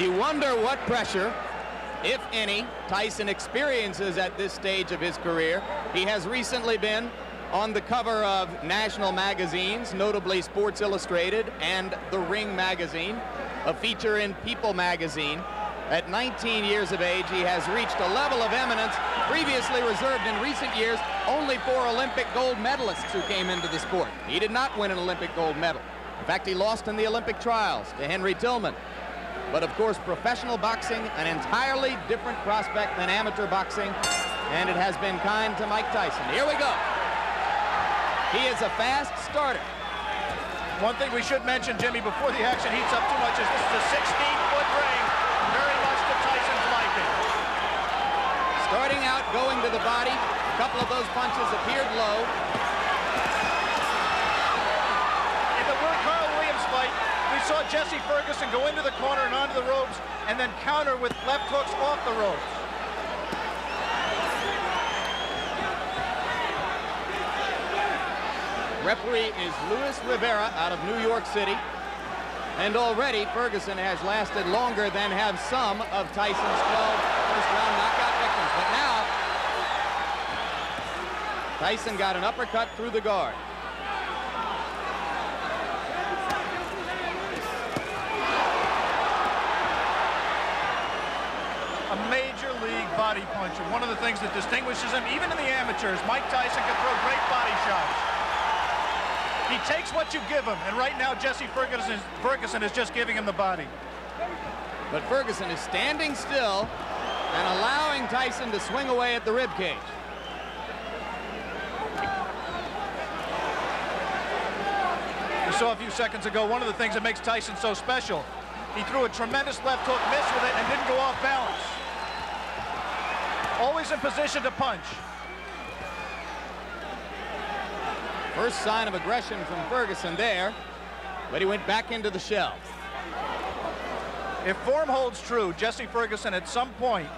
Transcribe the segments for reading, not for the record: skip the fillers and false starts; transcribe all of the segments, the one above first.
You wonder what pressure, if any, Tyson experiences at this stage of his career. He has recently been on the cover of national magazines, notably Sports Illustrated and The Ring magazine, a feature in People magazine. At 19 years of age, he has reached a level of eminence previously reserved in recent years only for Olympic gold medalists who came into the sport. He did not win an Olympic gold medal. In fact, he lost in the Olympic trials to Henry Tillman. But of course, professional boxing, an entirely different prospect than amateur boxing, and it has been kind to Mike Tyson. Here we go. He is a fast starter. One thing we should mention, Jimmy, before the action heats up too much, is this is a 16-foot ring, very much to Tyson's liking. Starting out, going to the body. A couple of those punches appeared low. In the Carl Williams fight, we saw Jesse Ferguson go into the corner and onto the ropes and then counter with left hooks off the ropes. Referee is Luis Rivera out of New York City. And already Ferguson has lasted longer than have some of Tyson's 12 first-round knockout victims. But now, Tyson got an uppercut through the guard. A major league body puncher. One of the things that distinguishes him, even in the amateurs, Mike Tyson can throw great body shots. He takes what you give him, and right now Jesse Ferguson is just giving him the body. But Ferguson is standing still and allowing Tyson to swing away at the ribcage. We saw a few seconds ago one of the things that makes Tyson so special. He threw a tremendous left hook, missed with it, and didn't go off balance. Always in position to punch. First sign of aggression from Ferguson there, but he went back into the shell. If form holds true, Jesse Ferguson at some point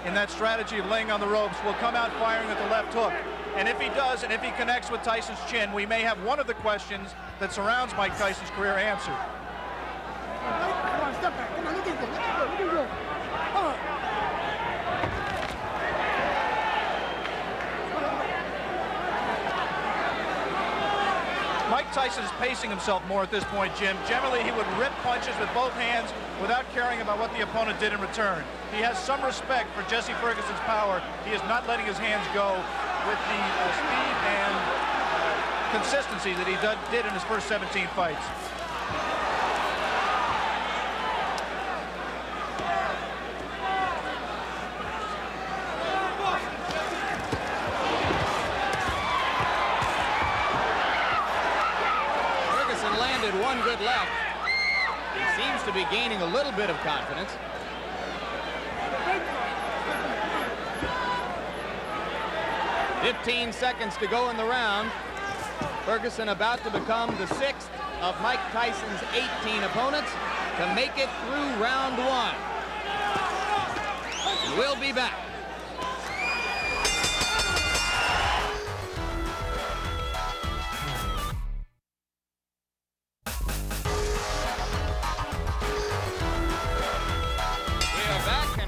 in that strategy of laying on the ropes will come out firing at the left hook. And if he does, and if he connects with Tyson's chin, we may have one of the questions that surrounds Mike Tyson's career answered. Come on, step back. Come on, look at this. Come on. Mike Tyson is pacing himself more at this point, Jim. Generally, he would rip punches with both hands without caring about what the opponent did in return. He has some respect for Jesse Ferguson's power. He is not letting his hands go with the speed and consistency that he did in his first 17 fights. One good left. He seems to be gaining a little bit of confidence. "15 seconds to go in the round. Ferguson about to become the 6th of Mike Tyson's 18 opponents to make it through round 1. We'll be back.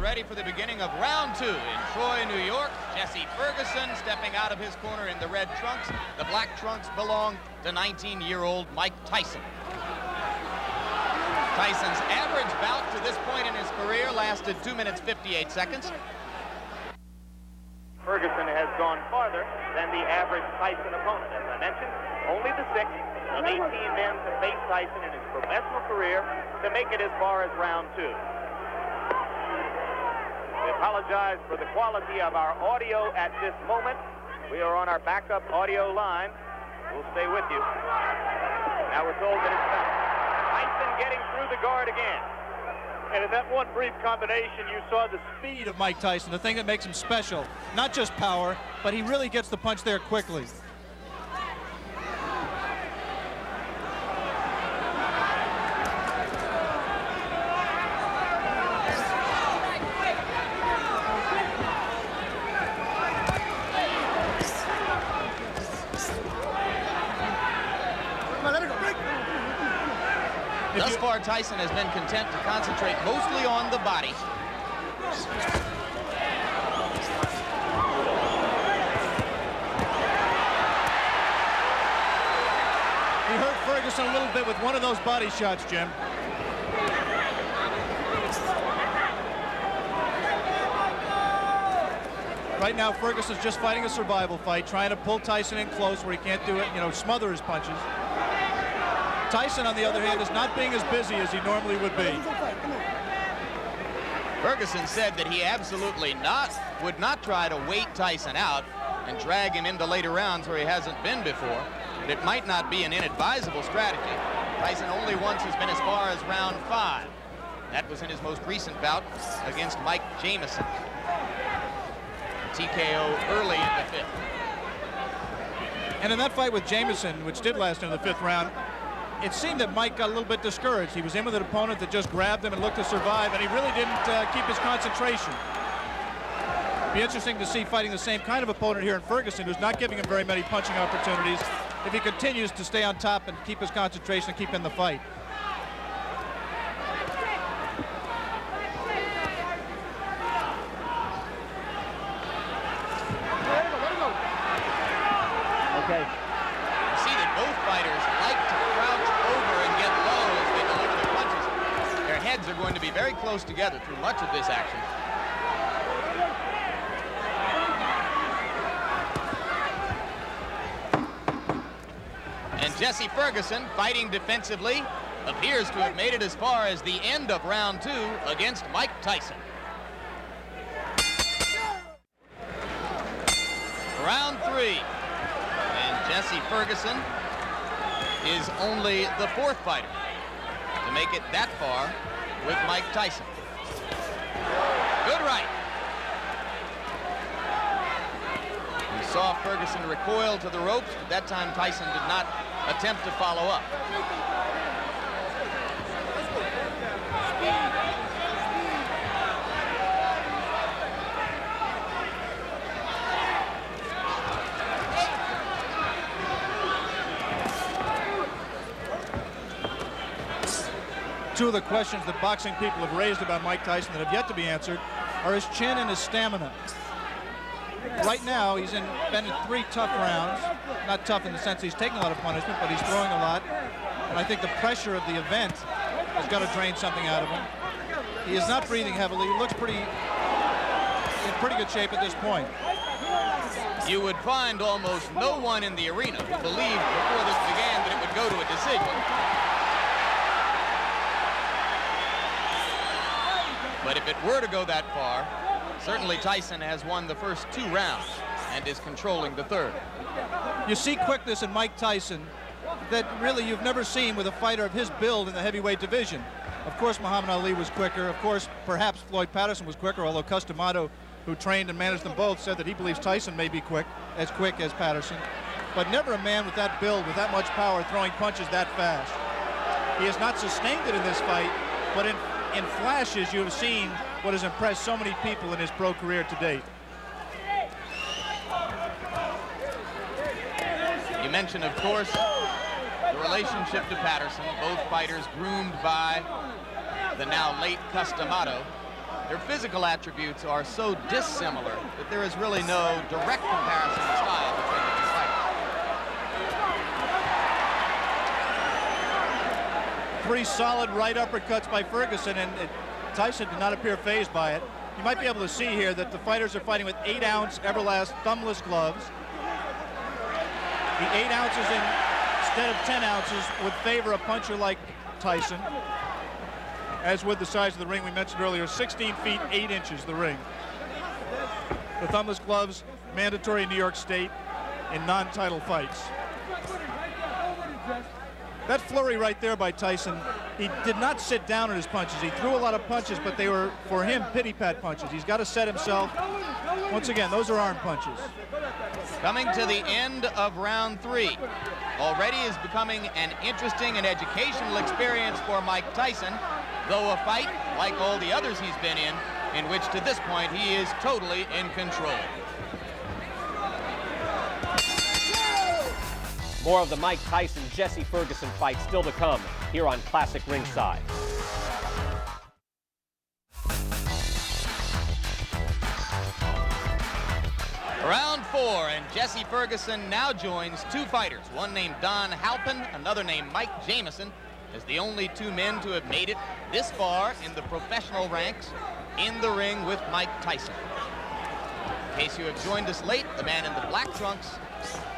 Ready for the beginning of round 2 in Troy, New York. Jesse Ferguson stepping out of his corner in the red trunks. The black trunks belong to 19-year-old Mike Tyson. Tyson's average bout to this point in his career lasted 2 minutes 58 seconds. Ferguson has gone farther than the average Tyson opponent. As I mentioned, only the 6th of 18 men to face Tyson in his professional career to make it as far as round 2. We apologize for the quality of our audio at this moment. We are on our backup audio line. We'll stay with you. Now we're told that it's done. Tyson getting through the guard again. And in that one brief combination, you saw the speed of Mike Tyson, the thing that makes him special. Not just power, but he really gets the punch there quickly. Thus far, Tyson has been content to concentrate mostly on the body. He hurt Ferguson a little bit with one of those body shots, Jim. Right now, Ferguson's just fighting a survival fight, trying to pull Tyson in close where he can't do it, smother his punches. Tyson, on the other hand, is not being as busy as he normally would be. Ferguson said that he absolutely would not try to wait Tyson out and drag him into later rounds where he hasn't been before. But it might not be an inadvisable strategy. Tyson only once has been as far as round 5. That was in his most recent bout against Mike Jamison. TKO early in the 5th. And in that fight with Jamison, which did last into the 5th round, it seemed that Mike got a little bit discouraged. He was in with an opponent that just grabbed him and looked to survive, and he really didn't keep his concentration. Be interesting to see fighting the same kind of opponent here in Ferguson, who's not giving him very many punching opportunities, if he continues to stay on top and keep his concentration and keep in the fight. Okay. You see that both fighters like to crouch over and get low as they deliver their punches. Their heads are going to be very close together through much of this action. And Jesse Ferguson, fighting defensively, appears to have made it as far as the end of round 2 against Mike Tyson. Round 3. Jesse Ferguson is only the 4th fighter to make it that far with Mike Tyson. Good right. We saw Ferguson recoil to the ropes, but that time Tyson did not attempt to follow up. Two of the questions that boxing people have raised about Mike Tyson that have yet to be answered are his chin and his stamina. Right now, he's been in 3 tough rounds. Not tough in the sense he's taking a lot of punishment, but he's throwing a lot. And I think the pressure of the event has got to drain something out of him. He is not breathing heavily. He looks in pretty good shape at this point. You would find almost no one in the arena who believed before this began that it would go to a decision. But if it were to go that far, certainly Tyson has won the first 2 rounds and is controlling the 3rd. You see quickness in Mike Tyson that really you've never seen with a fighter of his build in the heavyweight division. Of course, Muhammad Ali was quicker. Of course, perhaps Floyd Patterson was quicker, although Customato, who trained and managed them both, said that he believes Tyson may be quick as Patterson. But never a man with that build, with that much power, throwing punches that fast. He has not sustained it in this fight, but in flashes, you have seen what has impressed so many people in his pro career to date. You mentioned, of course, the relationship to Patterson. Both fighters groomed by the now late Customato. Their physical attributes are so dissimilar that there is really no direct comparison in style between the 2 fighters. 3 solid right uppercuts by Ferguson, and Tyson did not appear fazed by it. You might be able to see here that the fighters are fighting with 8-ounce Everlast thumbless gloves. The 8 ounces instead of 10 ounces would favor a puncher like Tyson, as with the size of the ring we mentioned earlier, 16 feet 8 inches the ring. The thumbless gloves mandatory in New York State in non-title fights. That flurry right there by Tyson, he did not sit down on his punches. He threw a lot of punches, but they were, for him, pity-pat punches. He's got to set himself. Once again, those are arm punches. Coming to the end of round 3. Already is becoming an interesting and educational experience for Mike Tyson, though a fight, like all the others he's been in which to this point he is totally in control. More of the Mike Tyson-Jesse Ferguson fight still to come here on Classic Ringside. Round 4, and Jesse Ferguson now joins two fighters, one named Don Halpin, another named Mike Jamison, as the only two men to have made it this far in the professional ranks in the ring with Mike Tyson. In case you have joined us late, the man in the black trunks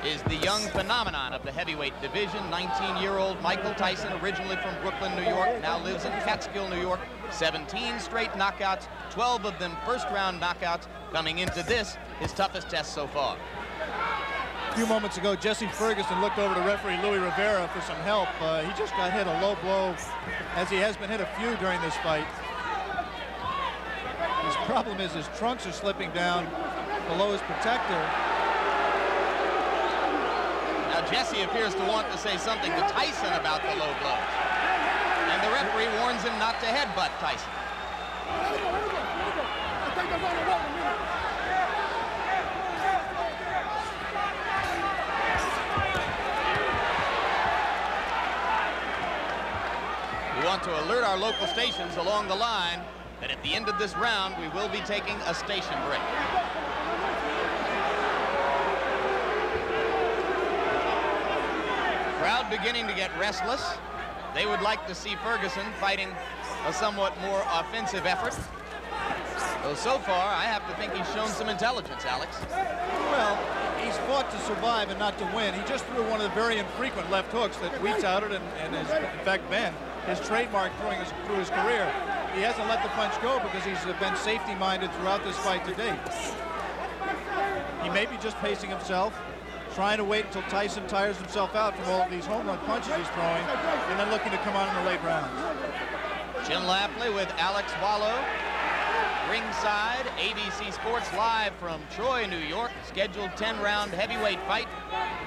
is the young phenomenon of the heavyweight division, 19-year-old Michael Tyson, originally from Brooklyn, New York, now lives in Catskill, New York. 17 straight knockouts, 12 of them first-round knockouts, coming into this, his toughest test so far. A few moments ago, Jesse Ferguson looked over to referee Louis Rivera for some help. He just got hit a low blow, as he has been hit a few during this fight. His problem is his trunks are slipping down below his protector. Now Jesse appears to want to say something to Tyson about the low blows. And the referee warns him not to headbutt Tyson. We want to alert our local stations along the line that at the end of this round, we will be taking a station break. Crowd beginning to get restless. They would like to see Ferguson fighting a somewhat more offensive effort. Though so far, I have to think he's shown some intelligence, Alex. Well, he's fought to survive and not to win. He just threw one of the very infrequent left hooks that we touted and has, in fact, been his trademark through his career. He hasn't let the punch go because he's been safety-minded throughout this fight to date. He may be just pacing himself, trying to wait until Tyson tires himself out from all of these home run punches he's throwing, and then looking to come on in the late rounds. Jim Lapley with Alex Wallow. Ringside, ABC Sports live from Troy, New York. Scheduled 10-round heavyweight fight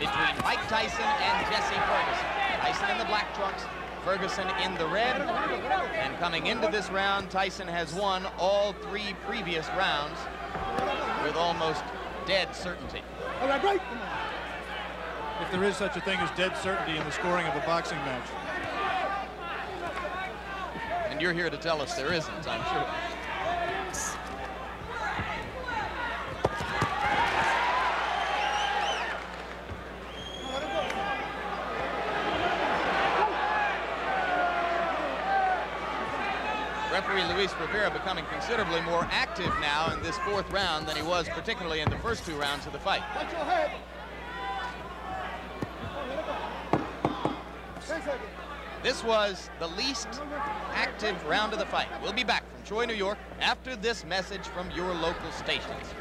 between Mike Tyson and Jesse Ferguson. Tyson in the black trunks, Ferguson in the red. And coming into this round, Tyson has won all 3 previous rounds with almost dead certainty. If there is such a thing as dead certainty in the scoring of a boxing match. And you're here to tell us there isn't, I'm sure. Referee Luis Rivera becoming considerably more active now in this 4th round than he was particularly in the first 2 rounds of the fight. This was the least active round of the fight. We'll be back from Troy, New York after this message from your local stations.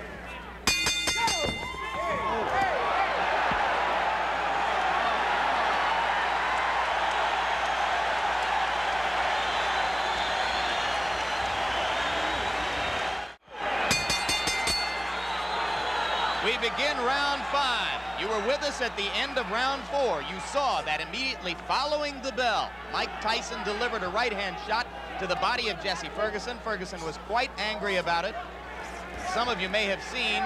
We begin round 5. You were with us at the end of round 4. You saw that immediately following the bell, Mike Tyson delivered a right-hand shot to the body of Jesse Ferguson. Ferguson was quite angry about it. Some of you may have seen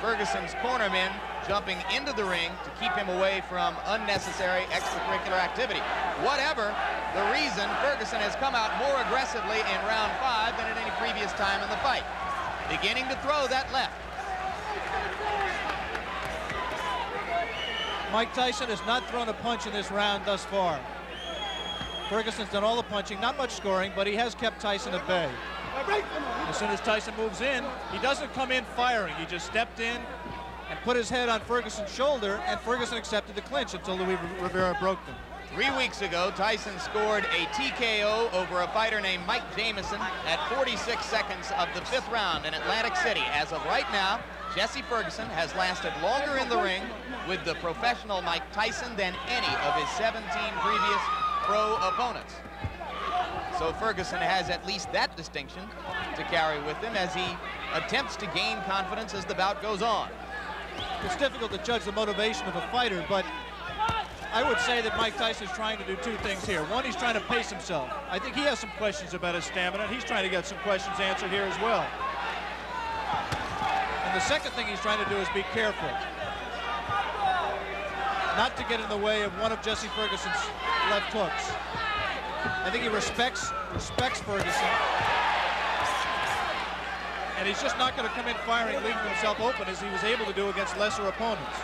Ferguson's cornermen jumping into the ring to keep him away from unnecessary extracurricular activity. Whatever the reason, Ferguson has come out more aggressively in round 5 than at any previous time in the fight. Beginning to throw that left. Mike Tyson has not thrown a punch in this round thus far. Ferguson's done all the punching, not much scoring, but he has kept Tyson at bay. As soon as Tyson moves in, he doesn't come in firing. He just stepped in and put his head on Ferguson's shoulder, and Ferguson accepted the clinch until Louis Rivera broke them. 3 weeks ago, Tyson scored a TKO over a fighter named Mike Jamison at 46 seconds of the 5th round in Atlantic City. As of right now, Jesse Ferguson has lasted longer in the ring with the professional Mike Tyson than any of his 17 previous pro opponents. So Ferguson has at least that distinction to carry with him as he attempts to gain confidence as the bout goes on. It's difficult to judge the motivation of a fighter, but I would say that Mike Tyson is trying to do 2 things here. One, he's trying to pace himself. I think he has some questions about his stamina, and he's trying to get some questions answered here as well. And the second thing he's trying to do is be careful. not to get in the way of one of Jesse Ferguson's left hooks. I think he respects Ferguson. And he's just not going to come in firing, leaving himself open as he was able to do against lesser opponents.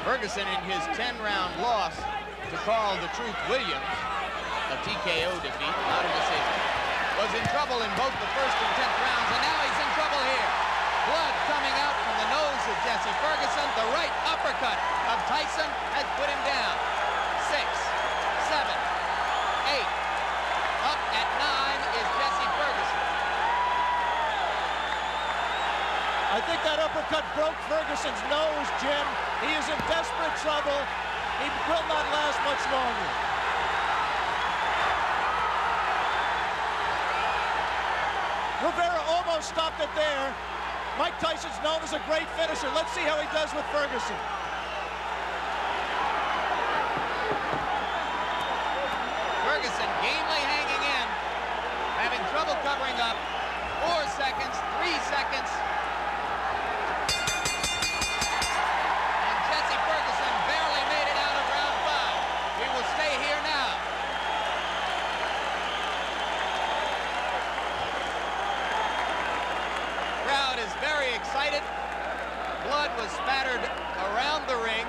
Ferguson, in his 10-round loss to Carl the Truth Williams, a TKO defeat, not a decision, was in trouble in both the first and 10th rounds, and now he's in trouble here. Blood coming out from the nose of Jesse Ferguson. The right uppercut of Tyson has put him down. 6, 7, 8. Up at 9 is Jesse Ferguson. I think that uppercut broke Ferguson's nose, Jim. He is in desperate trouble. He will not last much longer. Rivera almost stopped it there. Mike Tyson's known as a great finisher. Let's see how he does with Ferguson. Ferguson gamely hanging in, having trouble covering up. 4 seconds, 3 seconds. And Jesse Ferguson barely made it out of round 5. We will stay here now. Crowd is very excited. Blood was spattered around the ring.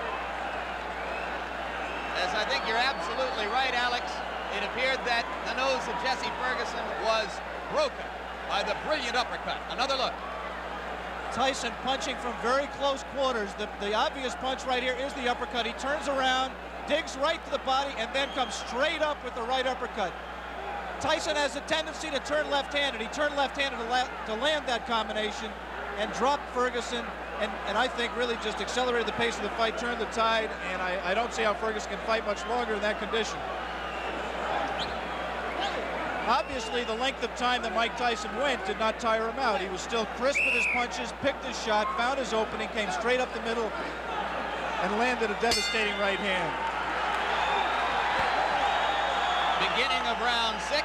As I think you're absolutely right, Alex. It appeared that the nose of Jesse Ferguson was broken by the brilliant uppercut. Another look. Tyson punching from very close quarters. The obvious punch right here is the uppercut. He turns around, digs right to the body, and then comes straight up with the right uppercut. Tyson has a tendency to turn left-handed. He turned left-handed to land that combination and dropped Ferguson, and I think really just accelerated the pace of the fight, turned the tide, and I don't see how Ferguson can fight much longer in that condition. Obviously, the length of time that Mike Tyson went did not tire him out. He was still crisp with his punches, picked his shot, found his opening, came straight up the middle, and landed a devastating right hand. Beginning of round 6.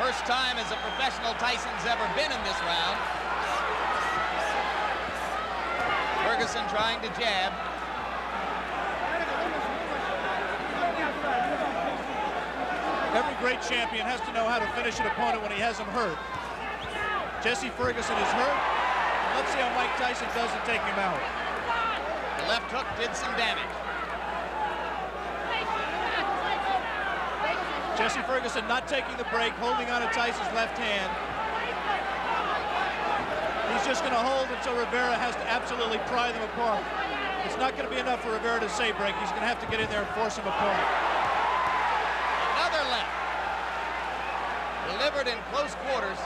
First time as a professional Tyson's ever been in this round. Ferguson trying to jab. Every great champion has to know how to finish an opponent when he has him hurt. Jesse Ferguson is hurt. Let's see how Mike Tyson does to take him out. The left hook did some damage. Jesse Ferguson not taking the break, holding on to Tyson's left hand. He's just going to hold until Rivera has to absolutely pry them apart. It's not going to be enough for Rivera to say break. He's going to have to get in there and force him apart. Another left. Delivered in close quarters.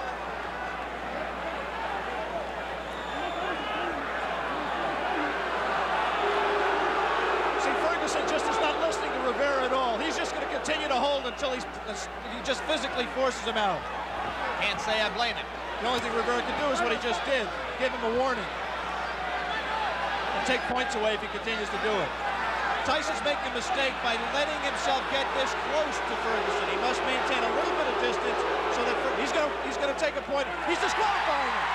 See, Ferguson just is not listening to Rivera at all. He's just going to continue to hold until he just physically forces him out. Can't say I blame him. The only thing Rivera can do is what he just did. Give him a warning. And take points away if he continues to do it. Tyson's making a mistake by letting himself get this close to Ferguson. He must maintain a little bit of distance so that he's going to take a point. He's disqualifying him.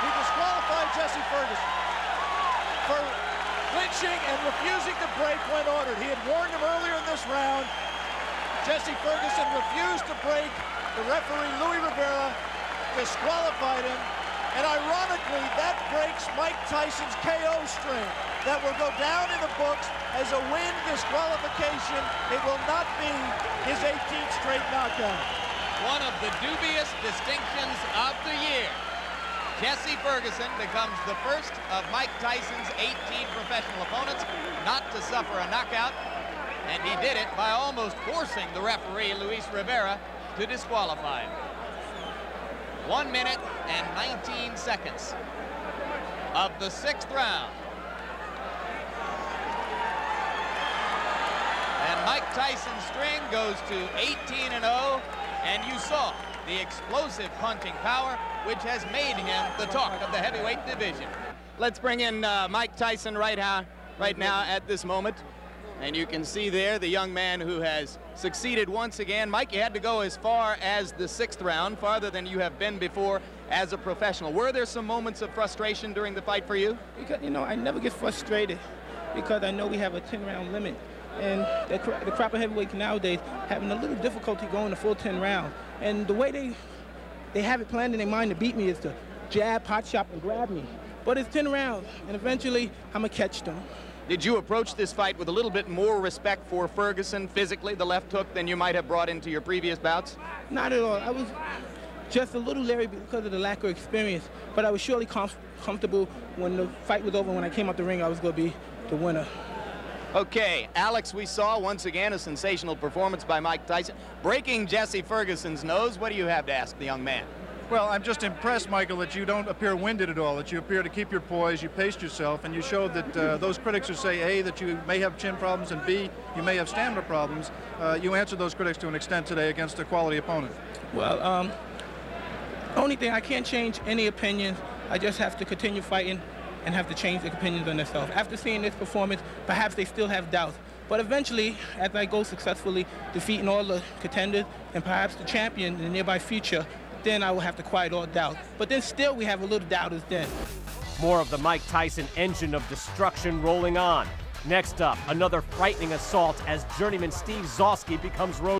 He disqualified Jesse Ferguson for clinching and refusing to break when ordered. He had warned him earlier in this round. Jesse Ferguson refused to break. The referee, Louis Rivera, disqualified him. And ironically, that breaks Mike Tyson's KO string. That will go down in the books as a win disqualification. It will not be his 18th straight knockout. One of the dubious distinctions of the year. Jesse Ferguson becomes the first of Mike Tyson's 18 professional opponents not to suffer a knockout. And he did it by almost forcing the referee, Luis Rivera, to disqualify him. 1 minute and 19 seconds of the 6th round. And Mike Tyson's string goes to 18-0, and you saw the explosive punching power, which has made him the talk of the heavyweight division. Let's bring in Mike Tyson right now at this moment. And you can see there the young man who has succeeded once again. Mike, you had to go as far as the 6th round, farther than you have been before as a professional. Were there some moments of frustration during the fight for you? Because, you know, I never get frustrated because I know we have a 10-round limit. And the crop of heavyweights nowadays having a little difficulty going the full 10 rounds. And the way they have it planned in their mind to beat me is to jab, pot shot, and grab me. But it's 10 rounds, and eventually I'm going to catch them. Did you approach this fight with a little bit more respect for Ferguson physically, the left hook, than you might have brought into your previous bouts? Not at all. I was just a little leery because of the lack of experience, but I was surely comfortable when the fight was over. When I came out the ring, I was going to be the winner. Okay, Alex, we saw once again a sensational performance by Mike Tyson, breaking Jesse Ferguson's nose. What do you have to ask the young man? Well, I'm just impressed, Michael, that you don't appear winded at all, that you appear to keep your poise, you paced yourself, and you showed that those critics who say, A, that you may have chin problems, and B, you may have stamina problems, you answered those critics to an extent today against a quality opponent. Well, only thing, I can't change any opinions. I just have to continue fighting and have to change their opinions on themselves. After seeing this performance, perhaps they still have doubts. But eventually, as I go successfully defeating all the contenders and perhaps the champion in the nearby future, then I will have to quiet all doubt. But then still we have a little doubt is then. More of the Mike Tyson engine of destruction rolling on. Next up, another frightening assault as journeyman Steve Zosky becomes road